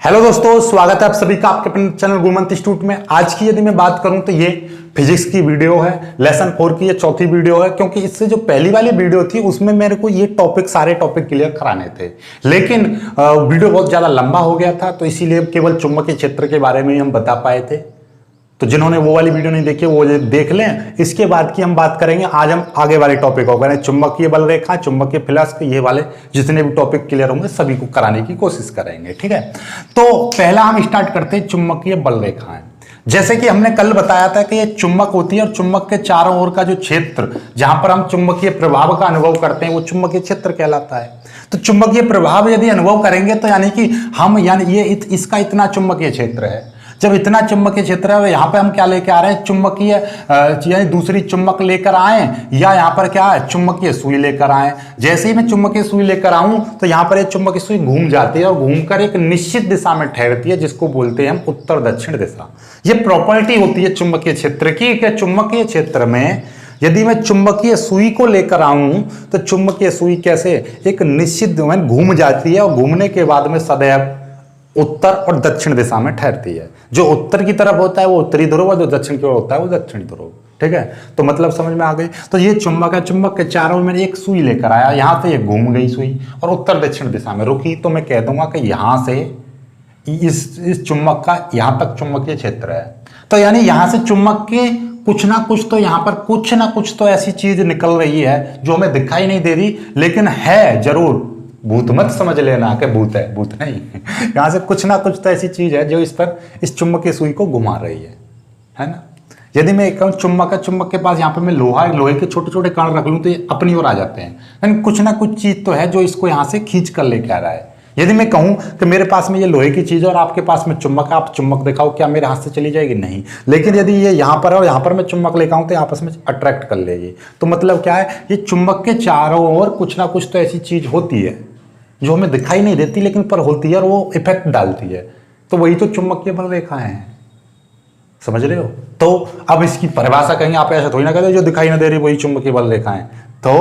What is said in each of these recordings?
Hello दोस्तों, स्वागत है आप सभी का आपके अपने चैनल गुरुमंत्र इंस्टीट्यूट में। आज की यदि मैं बात करूं तो ये फिजिक्स की वीडियो है, लेसन 4 की ये चौथी वीडियो है, क्योंकि इससे जो पहली वाली वीडियो थी उसमें मेरे को ये सारे टॉपिक क्लियर कराने थे, लेकिन वीडियो बहुत ज्यादा लंबा हो गया था, तो इसीलिए केवल चुंबकीय क्षेत्र के बारे में ही हम बता पाए थे। तो जिन्होंने वो वाली वीडियो नहीं देखी वो देख लें। इसके बाद की हम बात करेंगे, आज हम आगे वाले टॉपिक हो गए चुंबकीय बल रेखा, चुंबकीय फ्लक्स, ये वाले जितने भी टॉपिक क्लियर होंगे सभी को कराने की कोशिश करेंगे। ठीक है, तो पहला हम स्टार्ट करते हैं चुंबकीय बल रेखाएं। जैसे कि हमने कल बताया था कि ये चुंबक होती है और चुंबक के चारों ओर का जो क्षेत्र जहां पर हम चुंबकीय प्रभाव का अनुभव करते हैं वो चुंबकीय क्षेत्र कहलाता है। तो चुंबकीय प्रभाव यदि अनुभव करेंगे तो यानी कि हम ये इसका इतना चुंबकीय क्षेत्र है। जब इतना चुंबकीय क्षेत्र है, यहाँ पे हम क्या लेके आ रहे हैं, चुंबकीय यानी दूसरी चुंबक लेकर आए, या यहाँ पर क्या है, चुंबकीय सुई लेकर आए। जैसे ही मैं चुंबकीय सुई लेकर आऊं तो यहाँ पर एक चुंबकीय सुई घूम जाती है और घूमकर एक निश्चित दिशा में ठहरती है, जिसको बोलते हैं हम उत्तर दक्षिण दिशा। ये प्रॉपर्टी होती है चुंबकीय क्षेत्र की कि चुंबकीय क्षेत्र में यदि मैं चुंबकीय सुई को लेकर आऊं तो चुंबकीय सुई कैसे एक निश्चित घूम जाती है और घूमने के बाद में सदैव उत्तर और दक्षिण दिशा में ठहरती है। जो उत्तर की तरफ होता है वो उत्तरी ध्रुव और जो दक्षिण की ओर होता है वो दक्षिणी ध्रुव। ठीक है, तो मतलब समझ में आ गई। तो ये चुंबक है, चुंबक के चारों में एक सुई लेकर आया, यहां से ये घूम गई सुई और उत्तर दक्षिण दिशा में रुकी, तो मैं कह दूंगा कि यहां से इस चुंबक का यहां तक चुंबकीय क्षेत्र है। तो यानी यहां से चुंबक के कुछ ना कुछ तो यहां पर कुछ ना कुछ तो ऐसी चीज निकल रही है जो हमें दिखाई नहीं दे रही, लेकिन है जरूर। भूत मत समझ लेना कि भूत है, भूत नहीं। यहां से कुछ ना कुछ तो ऐसी चीज है जो इस चुंबकीय सुई को घुमा रही है ना। यदि मैं कहूं चुंबक के पास यहाँ पे मैं लोहे के छोटे छोटे कण रख लूं तो ये अपनी ओर आ जाते हैं, यानी कुछ ना कुछ चीज तो है जो इसको यहां से खींच कर लेके आ रहा है। यदि मैं कहूं कि मेरे पास में ये लोहे की चीज है और आपके पास में चुंबक है, आप चुंबक दिखाओ, क्या मेरे हाथ से चली जाएगी? नहीं। लेकिन यदि ये यहाँ पर है और यहाँ पर मैं चुंबक लेकर आऊं तो आपस में अट्रैक्ट कर लेगी। तो मतलब क्या है, ये चुंबक के चारों ओर कुछ ना कुछ तो ऐसी चीज होती है जो हमें दिखाई नहीं देती लेकिन पर होती है और वो इफेक्ट डालती है। तो वही तो चुंबकीय बल रेखाएं हैं, समझ रहे हो। तो अब इसकी परिभाषा कहेंगे, आप ऐसा थोड़ी ना कहते जो दिखाई ना दे रही वही चुंबकीय बल रेखाएं, तो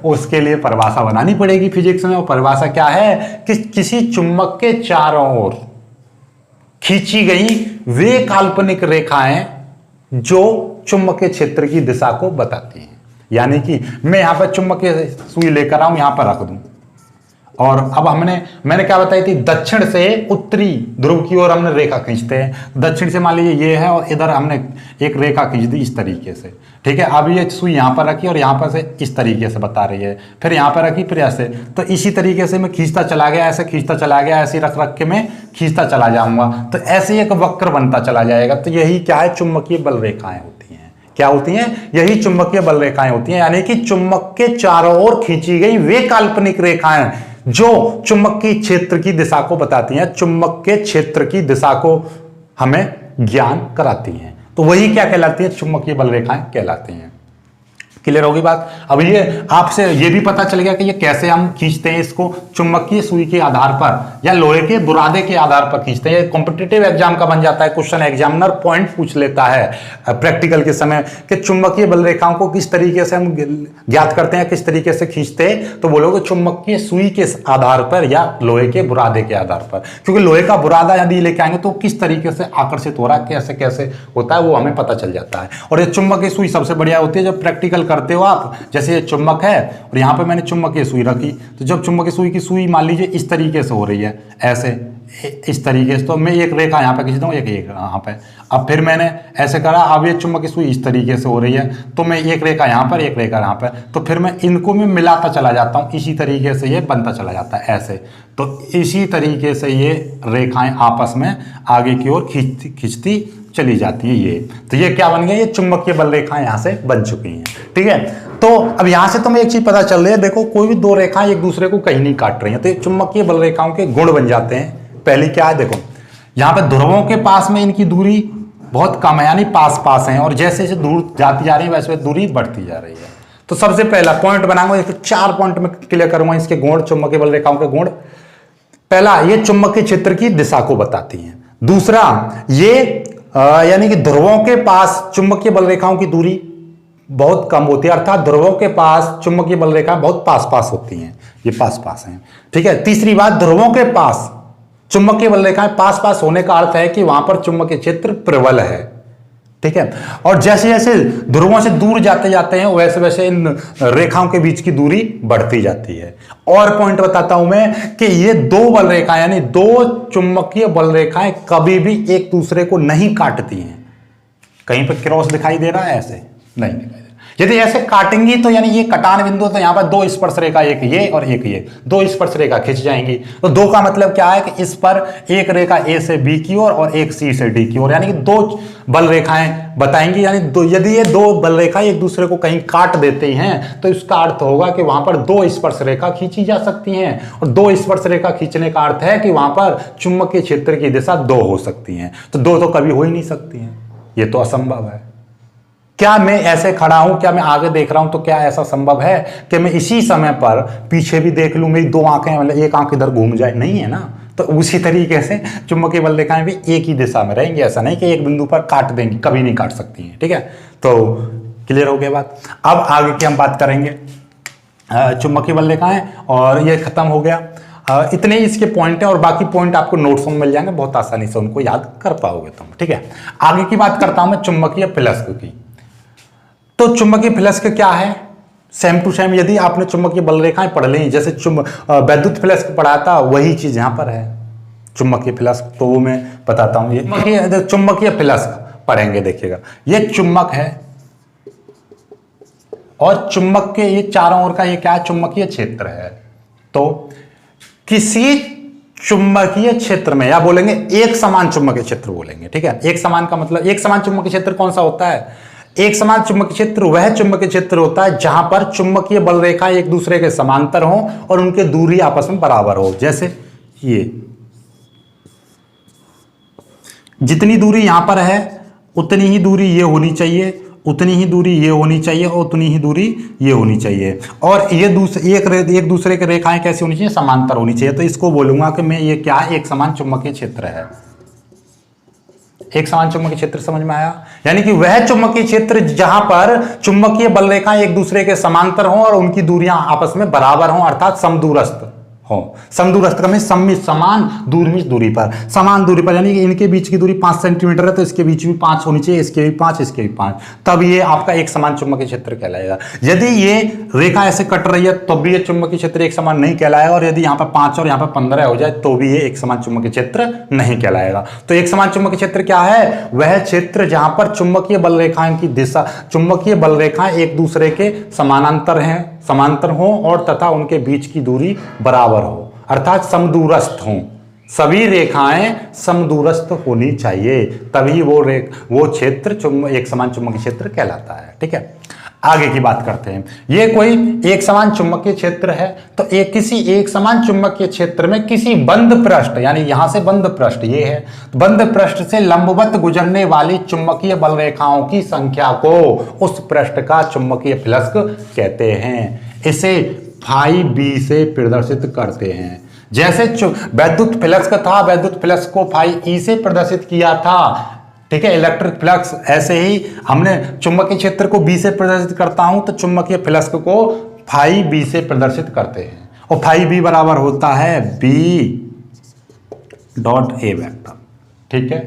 उसके लिए परिभाषा बनानी पड़ेगी फिजिक्स में। और परिभाषा क्या है कि किसी चुंबक के चारों ओर खींची गई वे काल्पनिक रेखाएं जो चुंबकीय क्षेत्र की दिशा को बताती हैं। यानी कि मैं यहां पर चुंबकीय सुई लेकर आऊं, यहां पर रख दूं, और अब मैंने क्या बताई थी, दक्षिण से उत्तरी ध्रुव की ओर हमने रेखा खींचते हैं। दक्षिण से मान लीजिए ये है और इधर हमने एक रेखा खींच दी इस तरीके से। ठीक है, अब ये सुई यहाँ पर रखी और यहाँ पर से इस तरीके से बता रही है, फिर यहाँ पर रखी, फिर ऐसे। तो इसी तरीके से मैं खींचता चला गया, ऐसे खींचता चला गया, ऐसे रख रख के मैं खींचता चला जाऊंगा, तो ऐसे एक वक्र बनता चला जाएगा। तो यही क्या है, चुंबकीय बल रेखाएं होती हैं। क्या होती हैं? यही चुंबकीय बल रेखाएं होती हैं। यानी कि चुंबक के चारों ओर खींची गई वे काल्पनिक रेखाएं जो चुंबकीय क्षेत्र की दिशा को बताती हैं, चुंबक के क्षेत्र की दिशा को हमें ज्ञान कराती हैं। तो वही क्या कहलाती है, चुंबकीय बल रेखाएं कहलाती हैं। क्लियर होगी बात। अब ये आपसे ये भी पता चल गया कि ये कैसे हम खींचते हैं इसको, चुंबकीय सुई के आधार पर या लोहे के बुरादे के आधार पर खींचते हैं। कॉम्पिटिटिव एग्जाम का बन जाता है क्वेश्चन, एग्जामिनर पॉइंट पूछ लेता है प्रैक्टिकल के समय कि चुंबकीय बल रेखाओं को किस तरीके से हम ज्ञात करते हैं, किस तरीके से खींचते हैं। तो बोलोगे चुंबकीय सुई के आधार पर या लोहे के बुरादे के आधार पर, क्योंकि लोहे का बुरादा यदि लेके आएंगे तो किस तरीके से आकर्षित हो रहा है, कैसे कैसे होता है वो हमें पता चल जाता है। और ये चुंबकीय सुई सबसे बढ़िया होती है जब प्रैक्टिकल करते हो आप। जैसे ये चुंबक है और यहां पे मैंने चुंबकीय सुई रखी, तो जब चुंबकीय सुई की सुई मान लीजिए इस तरीके से हो रही है, ऐसे इस तरीके से, तो मैं एक रेखा यहां पे खींचता हूं, एक यहां पे। अब फिर मैंने ऐसे करा, अब ये चुंबकीय सुई इस तरीके से हो रही है, तो मैं एक रेखा यहां पर, एक रेखा यहां पर, तो फिर मैं इनको मैं मिलाता चला जाता हूं, इसी तरीके से ये बनता चला जाता है ऐसे। तो इसी तरीके से ये रेखाएं आपस में आगे की ओर खींचती चली जाती है ये। तो ये क्या बन गया, ये चुंबकीय बल रेखाएं यहां से बन चुकी हैं। ठीक है, तो अब यहां से तुम्हें एक चीज पता चल रही है, देखो कोई भी दो रेखाएं एक दूसरे को कहीं नहीं काट रही हैं, तो ये चुंबकीय बल रेखाओं के गुण बन जाते हैं। पहली क्या है, देखो यहां पे ध्रुवों के पास में इनकी दूरी बहुत कम है, यानी पास पास है, और जैसे जैसे दूर जाती जा रही है वैसे दूरी बढ़ती जा रही है। तो सबसे पहला पॉइंट बनाऊंगा, 4 पॉइंट में क्लियर करूंगा इसके गुण, चुंबकीय बल रेखाओं के गुण। पहला, ये चुंबकीय क्षेत्र की दिशा को बताती हैं। दूसरा, ये यानी कि ध्रुवों के पास चुंबकीय बल रेखाओं की दूरी बहुत कम होती है, अर्थात ध्रुवों के पास चुंबकीय बल रेखाएं बहुत पास पास होती हैं, ये पास पास हैं। ठीक है, तीसरी बात, ध्रुवों के पास चुंबकीय बल रेखाएं पास पास होने का अर्थ है कि वहां पर चुंबकीय क्षेत्र प्रबल है, ठीक है। और जैसे जैसे ध्रुवों से दूर जाते जाते हैं वैसे वैसे इन रेखाओं के बीच की दूरी बढ़ती जाती है। और पॉइंट बताता हूं मैं कि ये दो बल रेखाएं यानी दो चुंबकीय बल रेखाएं कभी भी एक दूसरे को नहीं काटती हैं। कहीं पर क्रॉस दिखाई दे रहा है? ऐसे नहीं दिखाई दे रहा। यदि ऐसे काटेंगी तो यानी ये कटान बिंदु, तो यहां पर दो स्पर्श रेखा, एक ये और एक ये, दो स्पर्श रेखा खिंच जाएंगी। तो दो का मतलब क्या है कि इस पर एक रेखा ए से बी की ओर और एक सी से डी की ओर, यानी कि दो बल रेखाएं बताएंगी। यानी यदि ये दो बल रेखा एक दूसरे को कहीं काट देते हैं तो इसका अर्थ होगा कि वहां पर दो स्पर्श रेखा खींची जा सकती हैं। और दो स्पर्श रेखा खींचने का अर्थ है कि वहां पर चुंबकीय क्षेत्र की दिशा दो हो सकती है। तो दो तो कभी हो ही नहीं सकती हैं, ये तो असंभव है। क्या मैं ऐसे खड़ा हूं, क्या मैं आगे देख रहा हूं, तो क्या ऐसा संभव है कि मैं इसी समय पर पीछे भी देख लूं, मेरी दो आंखें, मतलब एक आंख इधर घूम जाए? नहीं है ना। तो उसी तरीके से चुंबकीय बल रेखाएं भी एक ही दिशा में रहेंगी, ऐसा नहीं कि एक बिंदु पर काट देंगी, कभी नहीं काट सकती हैं, ठीक है। तो क्लियर हो गया बात। अब आगे की हम बात करेंगे चुंबकीय बल रेखाएं, और ये खत्म हो गया। इतने ही इसके पॉइंट हैं और बाकी पॉइंट आपको नोट्स में मिल जाएंगे, बहुत आसानी से उनको याद कर पाओगे तुम, ठीक है। आगे की बात करता हूं मैं चुंबकीय फ्लक्स की। तो चुंबकीय फ्लक्स क्या है? सेम टू सेम यदि आपने चुंबकीय बल रेखाएं पढ़ ली, जैसे वैद्युत फ्लक्स पढ़ा था, वही चीज यहां पर है चुंबकीय फ्लक्स। तो वो मैं बताता हूं। ये चुंबकीय फ्लक्स पढ़ेंगे, देखिएगा ये चुंबक है और चुंबक के ये चारों ओर का ये क्या है? चुंबकीय क्षेत्र है। तो किसी चुंबकीय क्षेत्र में, या बोलेंगे एक समान चुंबकीय क्षेत्र बोलेंगे, ठीक है। एक समान का मतलब, एक समान चुंबकीय क्षेत्र कौन सा होता है? एक समान चुंबकीय क्षेत्र वह चुंबकीय क्षेत्र होता है जहां पर चुंबकीय बल रेखा एक दूसरे के समांतर हो और उनके दूरी आपस में बराबर हो। जैसे ये जितनी दूरी यहां पर है उतनी ही दूरी ये होनी चाहिए, उतनी ही दूरी ये होनी चाहिए और उतनी ही दूरी ये होनी चाहिए। और ये एक दूसरे के रेखाएं कैसी होनी चाहिए? समांतर होनी चाहिए। तो इसको बोलूंगा कि मैं ये क्या है? एक समान चुंबकीय क्षेत्र है। एक समान चुंबकीय क्षेत्र समझ में आया? यानी कि वह चुंबकीय क्षेत्र जहां पर चुंबकीय बल रेखाएं एक दूसरे के समांतर हों और उनकी दूरियां आपस में बराबर हों, अर्थात समदूरस्थ हो। समदूरस्थ का मतलब समान दूरी पर, समान दूरी पर, यानी कि इनके बीच की दूरी 5 सेंटीमीटर है तो इसके बीच भी 5 होनी चाहिए, इसके भी 5, इसके भी 5, तब ये आपका एक समान चुंबकीय क्षेत्र कहलाएगा। यदि ये रेखा ऐसे कट रही है तो भी ये चुंबकीय क्षेत्र एक समान नहीं कहलाएगा, और यदि यहाँ पर 5 और यहाँ पर 15 हो जाए तो भी ये एक समान चुंबकीय क्षेत्र नहीं कहलाएगा। तो एक समान चुंबकीय क्षेत्र क्या है? वह क्षेत्र जहां पर चुंबकीय बल रेखाएं की दिशा, चुंबकीय बल रेखाएं एक दूसरे के समांतर हो और तथा उनके बीच की दूरी बराबर हो, अर्थात समदूरस्थ हो। सभी रेखाएं समदूरस्थ होनी चाहिए, तभी वो क्षेत्र एक समान चुंबकीय क्षेत्र कहलाता है, ठीक है। आगे की बात करते हैं। ये कोई एक समान चुंबकीय क्षेत्र है, तो किसी एक समान चुंबकीय क्षेत्र में किसी बंद पृष्ठ, यानी यहां से बंद पृष्ठ ये है, बंद पृष्ठ से लंबवत गुजरने वाली चुंबकीय बल रेखाओं की संख्या को उस पृष्ठ का चुंबकीय फ्लक्स कहते हैं। इसे फाई बी से प्रदर्शित करते हैं। जैसे वैद्युत फ्लक्स का था, वैद्युत फ्लक्स को फाई ई से प्रदर्शित किया था, ठीक है, इलेक्ट्रिक फ्लक्स। ऐसे ही हमने चुंबकीय क्षेत्र को बी से प्रदर्शित करता हूं तो चुंबकीय फ्लक्स को फाई बी से प्रदर्शित करते हैं, और फाई बी बराबर होता है बी डॉट ए वेक्टर, ठीक है।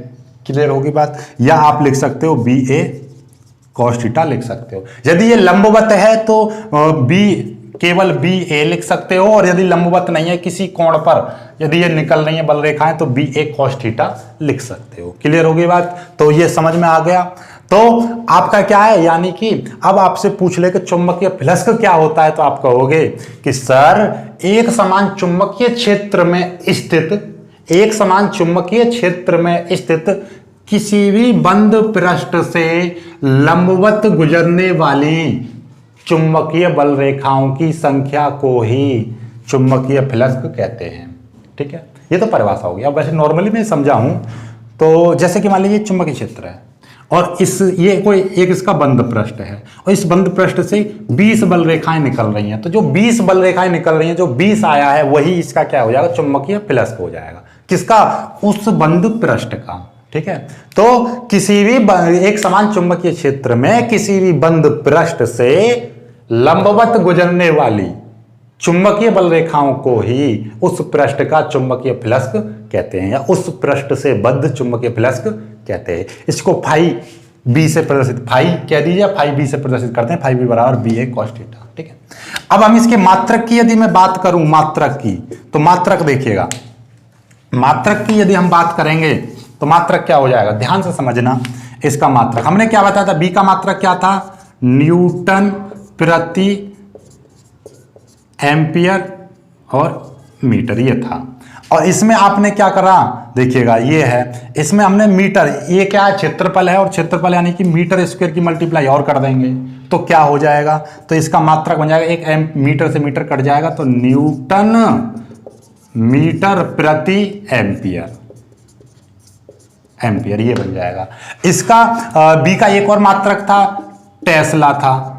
क्लियर होगी बात? या आप लिख सकते हो बी ए कॉस थीटा लिख सकते हो। यदि ये लंबवत है तो बी केवल बी ए लिख सकते हो, और यदि लंबवत नहीं है किसी कोण पर, यदि ये निकल रही है बल रेखाएं, तो बी ए कॉस थीटा लिख सकते हो। क्लियर होगी बात? तो ये समझ में आ गया। तो आपका क्या है, यानी कि अब आपसे पूछ ले कि चुंबकीय फ्लक्स क्या होता है, तो आप कहोगे कि सर एक समान चुंबकीय क्षेत्र में स्थित किसी भी बंद पृष्ठ से लंबवत गुजरने वाली चुंबकीय बल रेखाओं की संख्या को ही चुंबकीय फ्लक्स कहते हैं, ठीक है। ये तो परिभाषा हो गई। अब वैसे नॉर्मली मैं समझा हूं, तो जैसे कि मान लीजिए चुंबकीय क्षेत्र है और ये कोई एक इसका बंद पृष्ठ है, और इस बंद पृष्ठ से 20 बल रेखाएं निकल रही हैं। तो जो 20 बल रेखाएं निकल रही हैं, जो 20 आया है वही इसका क्या हो जाएगा? चुंबकीय फ्लक्स हो जाएगा। किसका? उस बंद पृष्ठ का, ठीक है। तो किसी भी एक समान चुंबकीय क्षेत्र में किसी भी बंद पृष्ठ से लंबवत गुजरने वाली चुंबकीय बल रेखाओं को ही उस पृष्ठ का चुंबकीय फ्लक्स कहते हैं, या उस पृष्ठ से बद्ध चुंबकीय फ्लक्स कहते हैं। इसको फाई बी से प्रदर्शित, फाई कह दीजिए, फाई बी से प्रदर्शित करते हैं, फाई बी बराबर बी ए कॉस थीटा। ठीक है, अब हम इसके मात्रक की यदि मैं बात करूं, मात्रक की, तो मात्रक देखिएगा, मात्रक की यदि हम बात करेंगे तो मात्रक क्या हो जाएगा, ध्यान से समझना। इसका मात्रक हमने क्या बताया था, बी का मात्रक क्या था, न्यूटन प्रति एम्पियर और मीटर, ये था। और इसमें आपने क्या करा, देखिएगा ये है, इसमें हमने मीटर, ये क्या है, क्षेत्रफल है, और क्षेत्रफल यानी कि मीटर स्क्वायर की मल्टीप्लाई और कर देंगे तो क्या हो जाएगा, तो इसका मात्रक बन जाएगा, एक मीटर से मीटर कट जाएगा तो न्यूटन मीटर प्रति एम्पियर, एम्पियर ये बन जाएगा। इसका बी का एक और मात्रक था, टेस्ला था,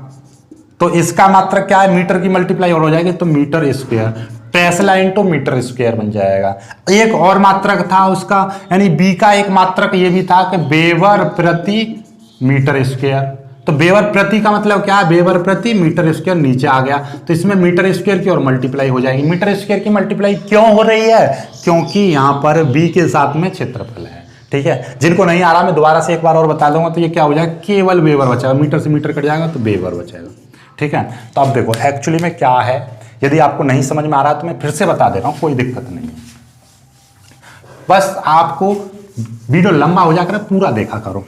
तो इसका मात्रक क्या है, मीटर की मल्टीप्लाई और हो जाएगी तो meter square, tesla into meter square बन जाएगा। एक और मात्रक था उसका, यानी बी का एक मात्रक ये भी था कि वेबर प्रति मीटर स्क्वायर, तो वेबर प्रति का मतलब क्या है, वेबर प्रति मीटर स्क्वायर नीचे आ गया, तो इसमें मीटर स्क्वायर की और मल्टीप्लाई हो जाएगी। मीटर स्क्वायर की मल्टीप्लाई क्यों हो रही है, क्योंकि यहां पर बी के साथ में क्षेत्रफल है। ठीक है, जिनको नहीं आ रहा मैं दोबारा से एक बार और बता दूंगा, तो ये क्या हो जाएगा, केवल वेबर बचेगा, मीटर से मीटर कट जाएगा तो वेबर बचेगा। ठीक है, तो अब देखो एक्चुअली में क्या है, यदि आपको नहीं समझ में आ रहा तो मैं फिर से बता दे रहा हूं, कोई दिक्कत नहीं है, बस आपको वीडियो लंबा हो जाकर पूरा देखा करो,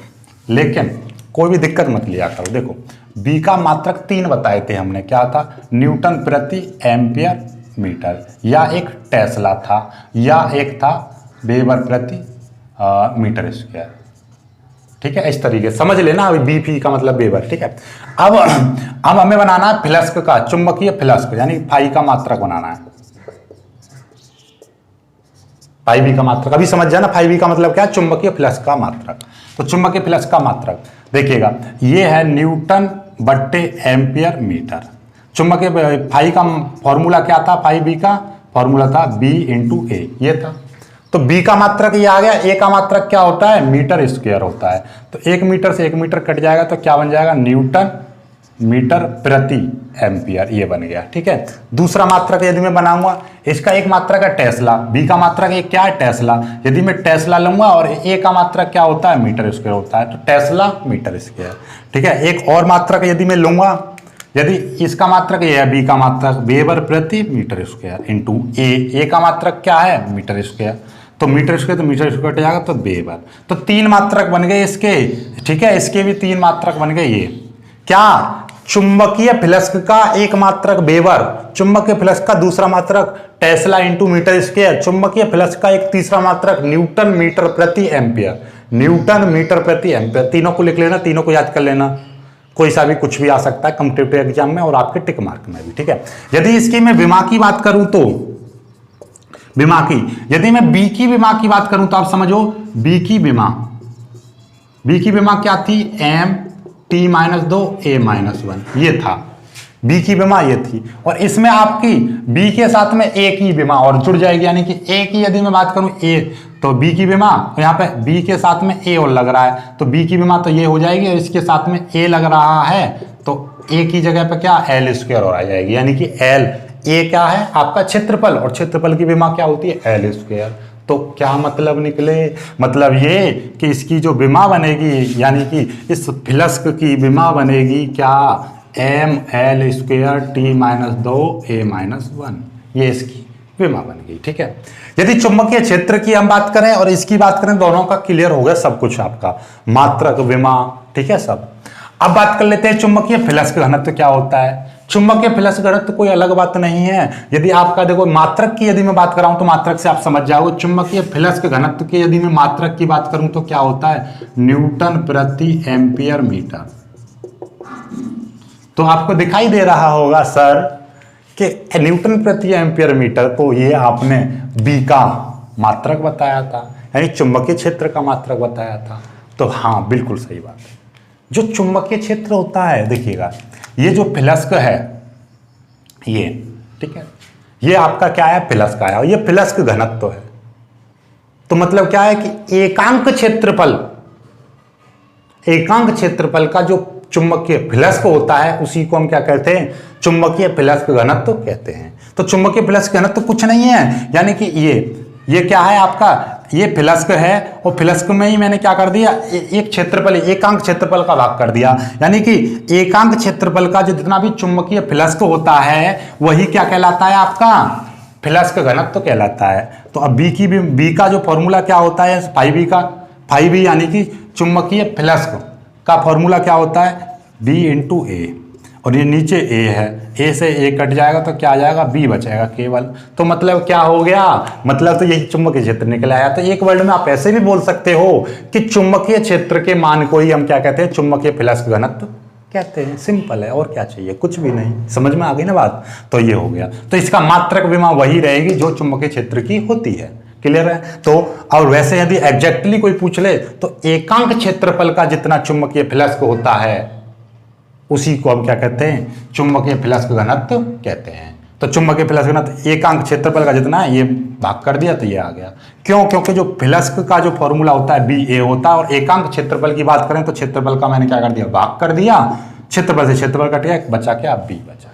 लेकिन कोई भी दिक्कत मत लिया करो। देखो बी का मात्रक 3 बताए थे हमने, क्या था, न्यूटन प्रति एम्पियर मीटर, या एक टेस्ला था, या एक था वेबर प्रति मीटर स्क्वायर। ठीक है, इस तरीके समझ लेना, अभी बी फी का मतलब वेबर। ठीक है, अब हमें बनाना है फ्लक्स का, चुंबकीय फ्लक्स, यानी फाई का मात्रक बनाना है, फाई बी का मात्रक। अभी समझ जाना फाई बी का मतलब क्या है, चुंबकीय फ्लक्स का मात्रक। तो चुंबकीय फ्लक्स का मात्रक देखिएगा, ये है न्यूटन बट्टे एम्पियर मीटर। चुंबकीय फाई का फॉर्मूला क्या था, फाई बी का फॉर्मूला था बी इंटू ए, ये था। तो बी का मात्रक ये आ गया, ए का मात्रक क्या होता है, मीटर स्क्वायर होता है, तो 1 मीटर से 1 मीटर कट जाएगा तो क्या बन जाएगा, न्यूटन मीटर प्रति एम्पियर, ये बन गया। ठीक है, दूसरा मात्रक यदि मैं बनाऊंगा, इसका एक मात्रक है टेस्ला, बी का मात्रक एक क्या है, टेस्ला। यदि मैं टेस्ला लूंगा और ए का मात्रक क्या होता है, मीटर स्क्वायर होता है, तो टेस्ला मीटर स्क्वायर। ठीक है, एक और मात्रक यदि मैं लूंगा, यदि इसका मात्रक ये है, बी का मात्रक वेबर प्रति मीटर स्क्वायर इंटू ए का मात्रक क्या है, मीटर स्क्वायर, तो मीटर स्क्वायर तो मीटर स्क्वायर कट जाएगा तो वेबर। तो 3 मात्रक बन गए इसके। ठीक है, इसके भी 3 मात्रक बन गए। ये क्या, चुंबकीय फ्लक्स का एक मात्रक वेबर, चुंबकीय फ्लक्स का दूसरा मात्रक टेस्ला इंटू मीटर स्क्वायर, चुंबकीय फ्लक्स का एक तीसरा मात्रक न्यूटन मीटर प्रति एम्पियर, न्यूटन मीटर प्रति एम्पियर। तीनों को लिख लेना, तीनों को याद कर लेना, कोई सा भी कुछ भी आ सकता है कॉम्पिटिटिव एग्जाम में और आपके टिक मार्क में भी। ठीक है, यदि इसकी मैं विमा की बात करूं तो विमा की, यदि मैं बी की विमा की बात करूं तो आप समझो, बी की विमा क्या थी, M T minus 2 A minus 1, ये था बी की विमा, ये थी। और इसमें आपकी बी के साथ में ए की विमा और जुड़ जाएगी, यानी कि ए की यदि मैं बात करूं, ए तो बी की विमा, यहाँ पे बी के साथ में ए और लग रहा है तो बी की विमा तो ये हो जाएगी, और इसके साथ में ए लग रहा है तो ए की जगह पे क्या, एल स्क्वायर और आ जाएगी, यानी कि एल, ए क्या है आपका क्षेत्रफल, और क्षेत्रफल की विमा क्या होती है, एल स्क्वायर। तो क्या मतलब निकले, मतलब ये कि इसकी जो विमा बनेगी, यानी कि इस फ्लक्स की विमा बनेगी क्या, M L square T minus 2 A minus 1, ये इसकी विमा बन गई। ठीक है, यदि चुंबकीय क्षेत्र की हम बात करें और इसकी बात करें, दोनों का क्लियर हो गया सब कुछ आपका, मात्रक, विमा, ठीक है सब। अब बात कर लेते हैं चुंबकीय फ्लक्स घनत्व क्या होता है। चुंबकीय फ्लक्स घनत्व कोई अलग बात नहीं है, यदि आपका देखो मात्रक की यदि मैं बात कर रहा हूं तो मात्रक से आप समझ जाओगे, चुंबकीय फ्लक्स घनत्व की यदि मैं मात्रक की बात करूं तो क्या होता है, न्यूटन प्रति एम्पियर मीटर। तो आपको दिखाई दे रहा होगा सर कि न्यूटन प्रति एम्पियर मीटर, तो ये आपने बी का मात्रक बताया था, यानी चुंबकीय क्षेत्र का मात्रक बताया था। तो हाँ बिल्कुल सही बात है, जो चुंबकीय क्षेत्र होता है, देखिएगा ये जो फ्लक्स है ये, ठीक है, ये आपका क्या है, फ्लक्स का है, और ये फ्लक्स घनत्व है। तो मतलब क्या है कि एकांक क्षेत्रफल का जो चुंबकीय फ्लक्स होता है उसी को हम क्या कहते हैं, चुंबकीय फ्लक्स घनत्व कहते हैं। तो चुंबकीय फ्लक्स घनत्व तो कुछ नहीं है, यानी कि ये क्या है आपका, ये फ्लक्स है और फ्लक्स में ही मैंने क्या कर दिया, एक क्षेत्रफल, एकांक क्षेत्रफल का भाग कर दिया, यानी कि एकांक क्षेत्रफल का जितना भी चुंबकीय फ्लक्स होता है वही क्या कहलाता है आपका, फ्लक्स घनत्व कहलाता है। तो अब बी का जो फॉर्मूला क्या होता है, फाई बी यानी कि चुंबकीय फ्लक्स का फॉर्मूला क्या होता है, बी इंटू ए, और ये नीचे ए है, ए से ए कट जाएगा तो क्या आ जाएगा, बी बचेगा केवल। तो मतलब क्या हो गया, मतलब तो यही चुंबकीय क्षेत्र निकल आया। तो एक वर्ड में आप ऐसे भी बोल सकते हो कि चुंबकीय क्षेत्र के मान को ही हम क्या कहते हैं, चुंबकीय फ्लक्स घनत्व कहते हैं। सिंपल है, और क्या चाहिए, कुछ भी नहीं। समझ में आ गई ना बात। तो ये हो गया। तो इसका मात्रक विमा वही रहेगी जो चुंबकीय क्षेत्र की होती है। क्लियर है। तो और वैसे यदि एग्जैक्टली कोई पूछ ले तो एकांक क्षेत्रफल का जितना चुंबकीय फ्लक्स होता है उसी को हम क्या कहते हैं, चुंबकीय फ्लक्स घनत्व कहते हैं। तो चुंबकीय फ्लक्स घनत्व एकांक क्षेत्रफल का जितना है, ये भाग कर दिया तो ये आ गया। क्यों? क्योंकि जो फ्लक्स का जो फॉर्मूला होता है बी ए होता है, और एकांक क्षेत्रफल की बात करें तो क्षेत्रफल का मैंने क्या कर दिया, भाग कर दिया। क्षेत्रफल से क्षेत्रफल कट गया, बचा क्या, बी बचा।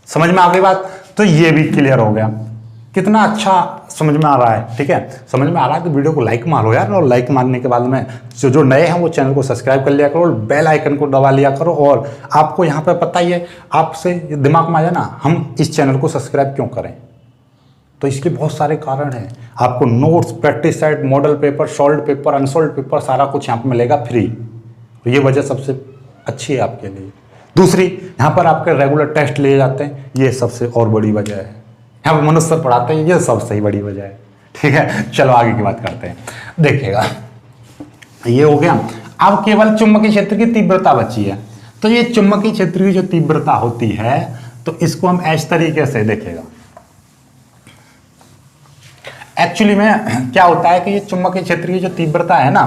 समझ में आ गई बात। तो ये भी क्लियर हो गया। कितना अच्छा समझ में आ रहा है। ठीक है, समझ में आ रहा है तो वीडियो को लाइक मारो यार, और लाइक मारने के बाद में जो नए हैं वो चैनल को सब्सक्राइब कर लिया करो, और बेल आइकन को दबा लिया करो। और आपको यहाँ पे पता ही है, आपसे दिमाग में आ जाए ना, हम इस चैनल को सब्सक्राइब क्यों करें, तो इसके बहुत सारे कारण हैं। आपको notes, practice set, model paper, solve paper, unsolve paper, सारा कुछ यहाँ पर मिलेगा फ्री। तो ये वजह सबसे अच्छी है आपके लिए। दूसरी, यहाँ पर आपके रेगुलर टेस्ट लिए जाते हैं, ये सबसे और बड़ी वजह है। यहाँ पर मनुष्य पढ़ाते हैं, ये सबसे ही बड़ी वजह है। ठीक है, चलो आगे की बात करते हैं। देखिएगा, ये हो गया। अब केवल चुंबकीय क्षेत्र की तीव्रता बची है। तो ये चुंबकीय क्षेत्र की जो तीव्रता होती है, तो इसको हम इस तरीके से देखेगा। एक्चुअली में क्या होता है कि ये चुंबकीय क्षेत्र की जो तीव्रता है ना,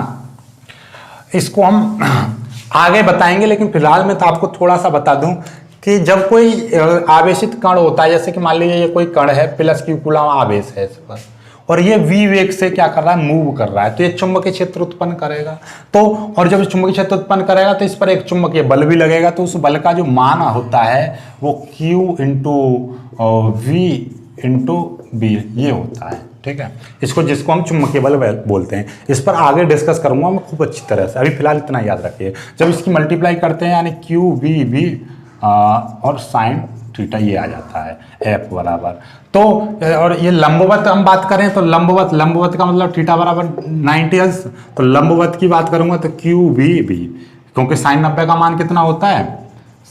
इसको हम आगे बताएंगे, लेकिन फिलहाल मैं तो आपको थोड़ा सा बता दूं कि जब कोई आवेशित कण होता है, जैसे कि मान लीजिए ये कोई कण है, प्लस क्यू कूलम आवेश है इस पर, और ये v वेग से क्या कर रहा है, मूव कर रहा है, तो ये चुंबकीय क्षेत्र उत्पन्न करेगा। तो और जब चुंबकीय क्षेत्र उत्पन्न करेगा तो इस पर एक चुंबकीय बल भी लगेगा। तो उस बल का जो मान होता है वो q into V into B ये होता है। ठीक है, जिसको हम चुंबकीय बल बोलते हैं। इस पर आगे डिस्कस करूंगा मैं खूब अच्छी तरह से, अभी फिलहाल इतना याद रखिए। जब इसकी मल्टीप्लाई करते हैं, यानी क्यू वी बी और साइन थीटा ये आ जाता है एफ बराबर। तो और ये लंबवत हम बात करें तो लंबवत का मतलब थीटा बराबर 90 अंश। तो लंबवत की बात करूंगा तो क्यू वी बी, क्योंकि साइन 90 का मान कितना होता है,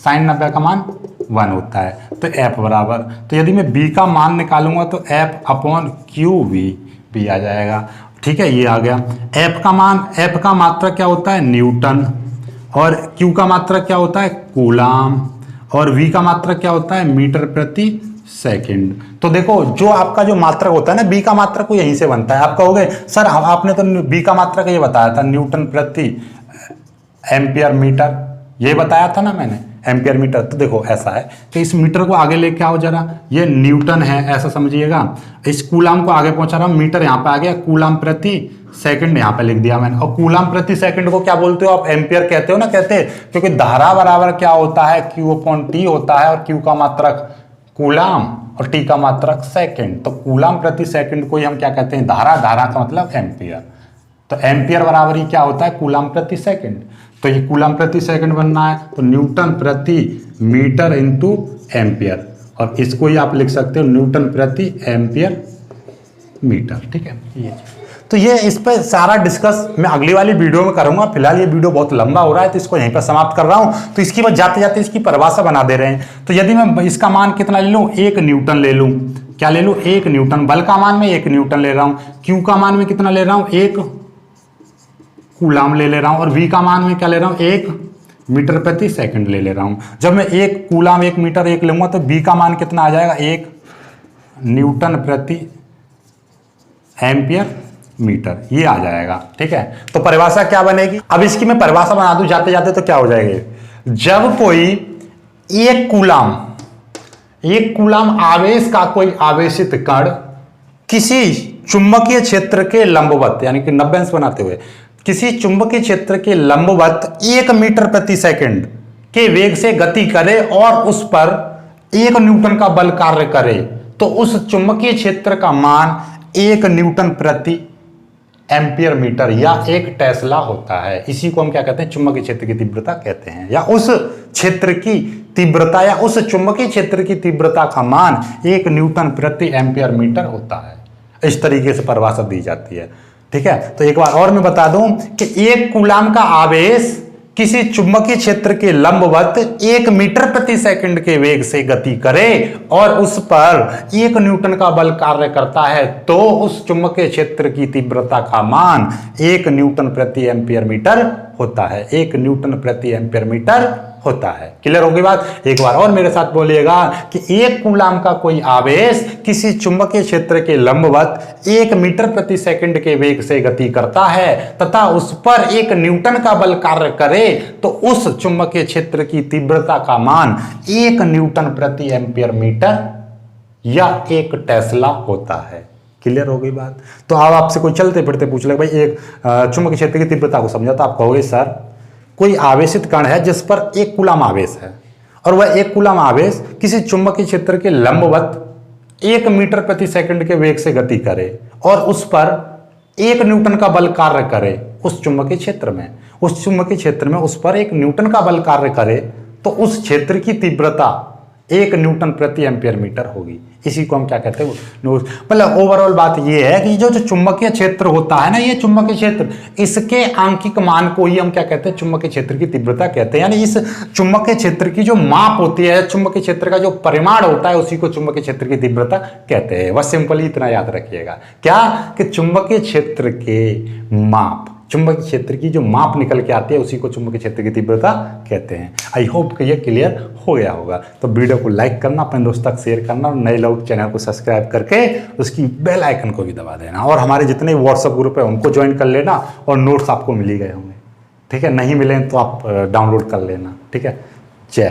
साइन 90 का मान 1 होता है। तो एफ बराबर, तो यदि मैं बी का मान निकालूंगा तो एफ अपॉन क्यू बी आ जाएगा। ठीक है, ये आ गया। एफ का मात्रक क्या होता है, न्यूटन, और क्यू का मात्रक क्या होता है, कूलाम, और वी का मात्रक क्या होता है, मीटर प्रति सेकंड। तो देखो, जो आपका जो मात्रक होता है ना, बी का मात्रक वो यहीं से बनता है। आप कहोगे सर आपने तो बी का मात्रक ये बताया था, न्यूटन प्रति एम्पियर मीटर, ये बताया था ना मैंने, एम्पियर मीटर। तो देखो ऐसा है कि इस मीटर को आगे लेके आओ जरा, ये न्यूटन है ऐसा समझिएगा। इस कूलाम को आगे पहुंचा रहा हूं, मीटर यहाँ पे आ गया, कूलाम प्रति सेकंड यहाँ पे लिख दिया मैंने। और कूलाम प्रति सेकंड को क्या बोलते हो आप, एम्पियर कहते हो ना, कहते हैं, क्योंकि धारा बराबर क्या होता है, क्यू अपॉन टी होता है, और क्यू का मात्रक कूलाम और टी का मात्रक सेकंड। तो कूलाम प्रति सेकंड को ही हम क्या कहते हैं, धारा का मतलब एम्पियर। तो एम्पियर बराबर ही क्या होता है, कूलाम प्रति सेकंड। तो ये कूलाम प्रति सेकंड बनना है, तो न्यूटन प्रति मीटर इंटू एम्पियर, और इसको ही आप लिख सकते हो न्यूटन प्रति एम्पियर मीटर। ठीक है, ये तो ये इस पर सारा डिस्कस मैं अगली वाली वीडियो में करूंगा। फिलहाल ये वीडियो बहुत लंबा हो रहा है, तो इसको यहीं पर समाप्त कर रहा हूं। तो इसकी बाद जाते जाते इसकी परिभाषा बना दे रहे हैं। तो यदि मैं इसका मान कितना ले लूं, 1 न्यूटन ले लूं, क्या ले लूं, 1 न्यूटन। बल का मान में 1 न्यूटन ले रहा हूं, क्यू का मान में कितना ले रहा हूं, 1 कूलाम ले रहा हूं, और वी का मान में क्या ले रहा हूं, 1 मीटर प्रति सेकंड ले रहा हूं। जब मैं 1 कूलाम 1 मीटर 1 लूंगा तो बी का मान कितना आ जाएगा, 1 न्यूटन प्रति एम्पियर मीटर, ये आ जाएगा। ठीक है, तो परिभाषा क्या बनेगी, अब इसकी मैं परिभाषा बना दूं जाते जाते, तो क्या हो जाएगी, जब कोई 1 कूलाम आवेश का कोई आवेशित कण किसी चुंबकीय क्षेत्र के लंबवत, यानी कि 90 अंश बनाते हुए, किसी चुंबकीय क्षेत्र के लंबवत 1 मीटर प्रति सेकंड के वेग से गति करे और उस पर 1 न्यूटन का बल कार्य करे, तो उस चुंबकीय क्षेत्र का मान 1 न्यूटन प्रति एम्पियर मीटर या 1 टेस्ला होता है। इसी को हम क्या कहते हैं, चुंबकीय क्षेत्र की तीव्रता कहते हैं, या उस क्षेत्र की तीव्रता या उस चुंबकीय क्षेत्र की तीव्रता का मान 1 न्यूटन प्रति एम्पियर मीटर होता है। इस तरीके से परिभाषा दी जाती है। ठीक है, तो एक बार और मैं बता दूं कि 1 कूलाम का आवेश किसी चुंबकीय क्षेत्र के लंबवत 1 मीटर प्रति सेकंड के वेग से गति करे और उस पर 1 न्यूटन का बल कार्य करता है, तो उस चुंबकीय क्षेत्र की तीव्रता का मान 1 न्यूटन प्रति एम्पियर मीटर होता है। 1 न्यूटन प्रति एम्पियर मीटर होता है। क्लियर होगी बात? एक बार और मेरे साथ बोलिएगा कि 1 कूलाम का कोई आवेश किसी चुंबकीय क्षेत्र के लंबवत 1 मीटर प्रति सेकंड के वेग से गति करता है तथा उस पर 1 न्यूटन का बल कार्य करे, तो उस चुंबकीय क्षेत्र की तीव्रता का मान 1 न्यूटन प्रति एम्पियर मीटर या 1 टेस्ला होता है। क्लियर हो गई बात? तो अब आपसे कोई चलते फिरते पूछ ले भाई एक चुंबकीय क्षेत्र की तीव्रता को समझा, तो आप कहोगे सर कोई आवेशित कण है जिस पर 1 कूलाम आवेश है और वह 1 कूलाम आवेश किसी चुंबकीय क्षेत्र के लंबवत 1 मीटर प्रति सेकंड के वेग से गति करे और उस पर 1 न्यूटन का बल कार्य करे उस चुंबकीय क्षेत्र में, उस चुंबकीय क्षेत्र में उस पर 1 न्यूटन का बल कार्य करे, तो उस क्षेत्र की तीव्रता 1 न्यूटन प्रति एम्पियर मीटर होगी। इसी को हम क्या कहते हैं, मतलब ओवरऑल बात ये है कि जो चुंबकीय क्षेत्र होता है ना, ये चुंबकीय क्षेत्र, इसके आंकिक मान को ही हम क्या कहते हैं, चुंबकीय क्षेत्र की तीव्रता कहते हैं। यानी इस चुंबकीय क्षेत्र की जो माप होती है, चुंबकीय क्षेत्र का जो परिमाण होता है, उसी को चुंबकीय क्षेत्र की तीव्रता कहते हैं। बस सिंपली इतना याद रखिएगा क्या, कि चुंबकीय क्षेत्र के माप, चुंबकीय क्षेत्र की जो माप निकल के आती है उसी को चुंबकीय क्षेत्र की तीव्रता कहते हैं। आई होप कि ये क्लियर हो गया होगा। तो वीडियो को लाइक करना, अपने दोस्तों तक शेयर करना और नए लोग चैनल को सब्सक्राइब करके उसकी बेल आइकन को भी दबा देना और हमारे जितने व्हाट्सएप ग्रुप है उनको ज्वाइन कर लेना और नोट्स आपको मिल ही गए होंगे। ठीक है, नहीं मिले तो आप डाउनलोड कर लेना। ठीक है, जय हिंद।